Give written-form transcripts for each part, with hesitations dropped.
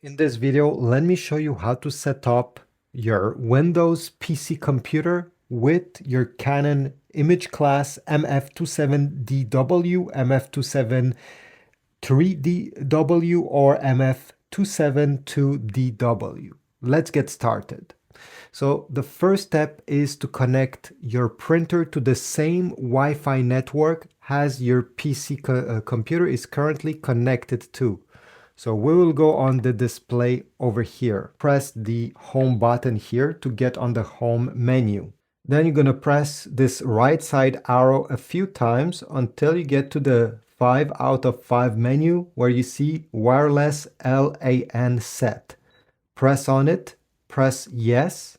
In this video, let me show you how to set up your Windows PC computer with your Canon imageCLASS MF275dw, MF273dw, or MF272dw. Let's get started. So the first step is to connect your printer to the same Wi-Fi network as your PC computer is currently connected to. So we will go on the display over here. Press the home button here to get on the home menu. Then you're going to press this right side arrow a few times until you get to the 5 out of 5 menu where you see wireless LAN set. Press on it, press yes.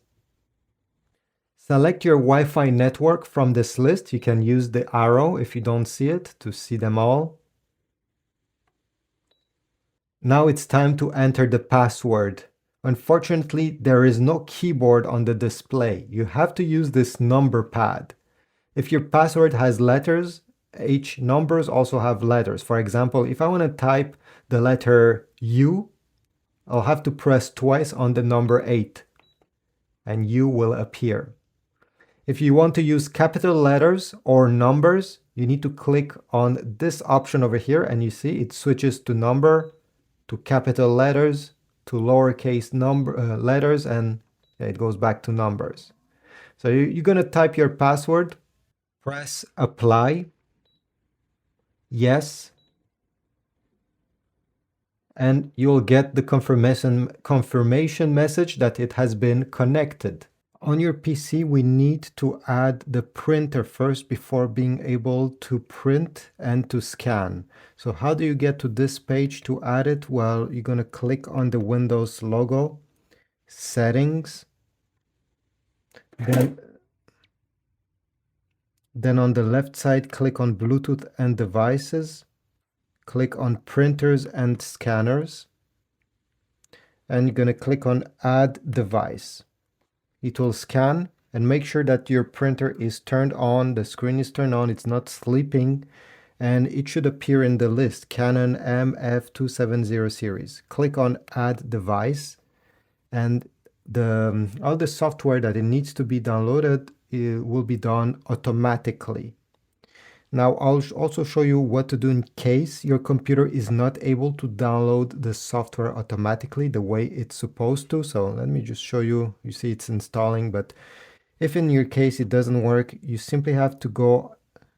Select your Wi-Fi network from this list. You can use the arrow if you don't see it to see them all. Now it's time to enter the password. Unfortunately, there is no keyboard on the display. You have to use this number pad. If your password has letters, each numbers also have letters. For example, if I want to type the letter U, I'll have to press twice on the number 8 and U will appear. If you want to use capital letters or numbers, you need to click on this option over here and you see it switches to number, to capital letters, to lowercase letters, and it goes back to numbers. So you're going to type your password, press apply, yes, and you'll get the confirmation message that it has been connected. On your PC, we need to add the printer first before being able to print and to scan. So how do you get to this page to add it? Well, you're going to click on the Windows logo, settings, then on the left side, click on Bluetooth and devices, click on printers and scanners, and you're going to click on add device. It will scan and make sure that your printer is turned on, the screen is turned on, it's not sleeping, and it should appear in the list, Canon MF270 series. Click on add device, and all the software that it needs to be downloaded will be done automatically. Now I'll also show you what to do in case your computer is not able to download the software automatically the way it's supposed to. So let me just show you. You see it's installing, but if in your case it doesn't work, you simply have to go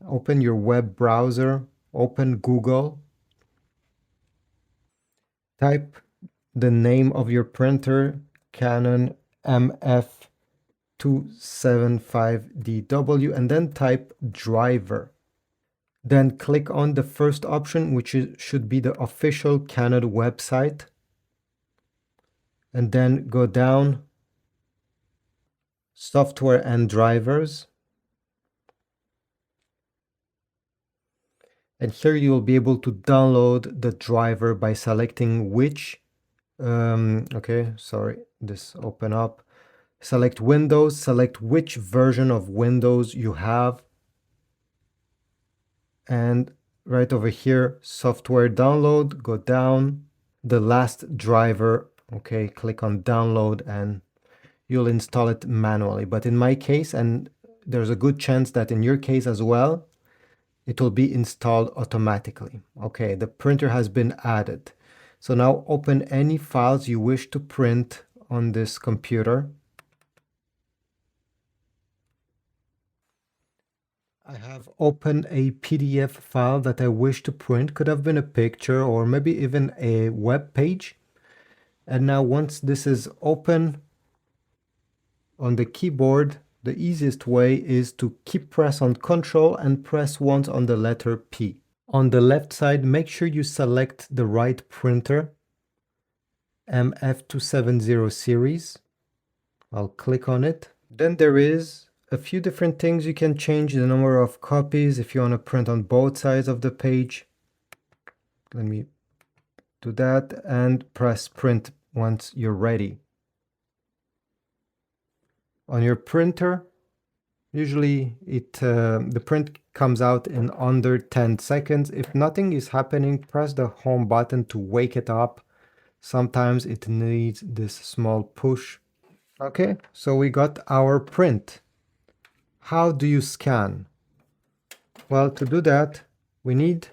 open your web browser, open Google, type the name of your printer, Canon MF275dw, and then type driver. Then click on the first option, which should be the official Canon website. And then go down, software and drivers. And here you will be able to download the driver by selecting which, this open up. Select Windows, select which version of Windows you have. And right over here, software download, go down, the last driver, okay, click on download and you'll install it manually. But in my case, and there's a good chance that in your case as well, it will be installed automatically. Okay, the printer has been added. So now open any files you wish to print on this computer. I have opened a PDF file that I wish to print. Could have been a picture or maybe even a web page. And now once this is open on the keyboard, the easiest way is to press on Ctrl and press once on the letter P. On the left side, make sure you select the right printer, MF270 series. I'll click on it. Then there is a few different things. You can change the number of copies if you want to print on both sides of the page. Let me do that and press print once you're ready. On your printer, usually the print comes out in under 10 seconds. If nothing is happening, press the home button to wake it up Sometimes it needs this small push. Okay, so we got our print. How do you scan? Well, to do that, we need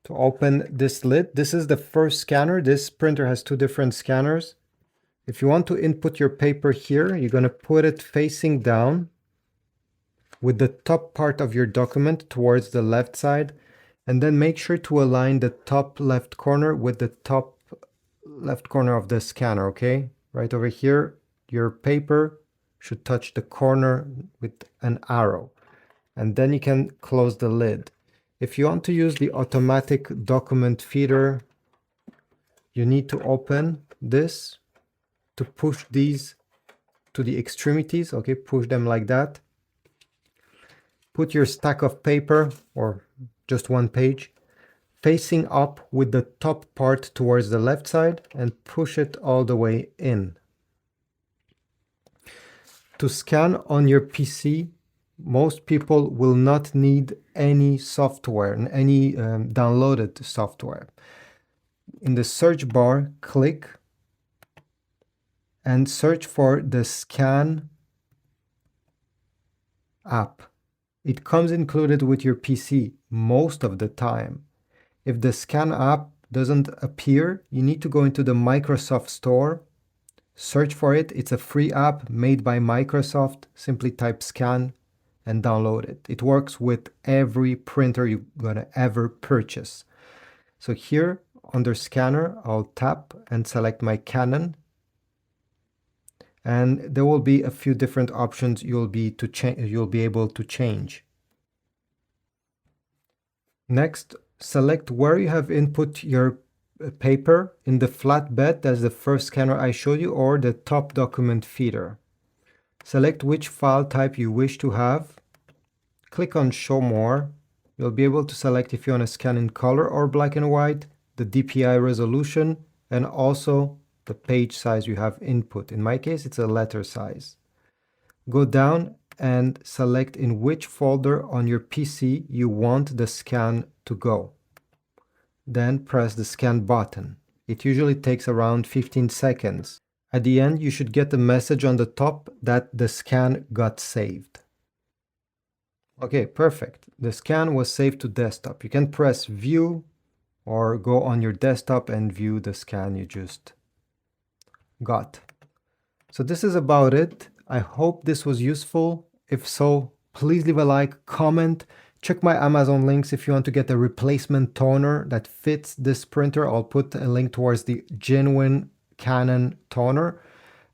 to open this lid. This is the first scanner. This printer has two different scanners. If you want to input your paper here, you're going to put it facing down with the top part of your document towards the left side, and then make sure to align the top left corner with the top left corner of the scanner, okay? Right over here, your paper should touch the corner with an arrow, and then you can close the lid. If you want to use the automatic document feeder, you need to open this to push these to the extremities, okay? Push them like that. Put your stack of paper, or just one page, facing up with the top part towards the left side and push it all the way in. To scan on your PC, most people will not need any software, any downloaded software. In the search bar, click and search for the Scan app. It comes included with your PC most of the time. If the Scan app doesn't appear, you need to go into the Microsoft Store, search for it. It's a free app made by Microsoft. Simply type Scan and download it. It works with every printer you're gonna ever purchase. So here under Scanner, I'll tap and select my Canon. And there will be a few different options you'll be able to change. Next, select where you have input your paper, in the flatbed, that's the first scanner I showed you, or the top document feeder. Select which file type you wish to have. Click on Show More. You'll be able to select if you want to scan in color or black and white, the DPI resolution, and also the page size you have input. In my case, it's a letter size. Go down and select in which folder on your PC you want the scan to go. Then press the scan button. It usually takes around 15 seconds. At the end, you should get a message on the top that the scan got saved. Okay, perfect. The scan was saved to desktop. You can press View or go on your desktop and view the scan you just got. So this is about it. I hope this was useful. If so, please leave a like, comment, check my Amazon links if you want to get a replacement toner that fits this printer. I'll put a link towards the genuine Canon toner.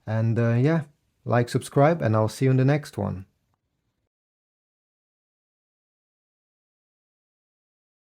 And yeah, like, subscribe, and I'll see you in the next one.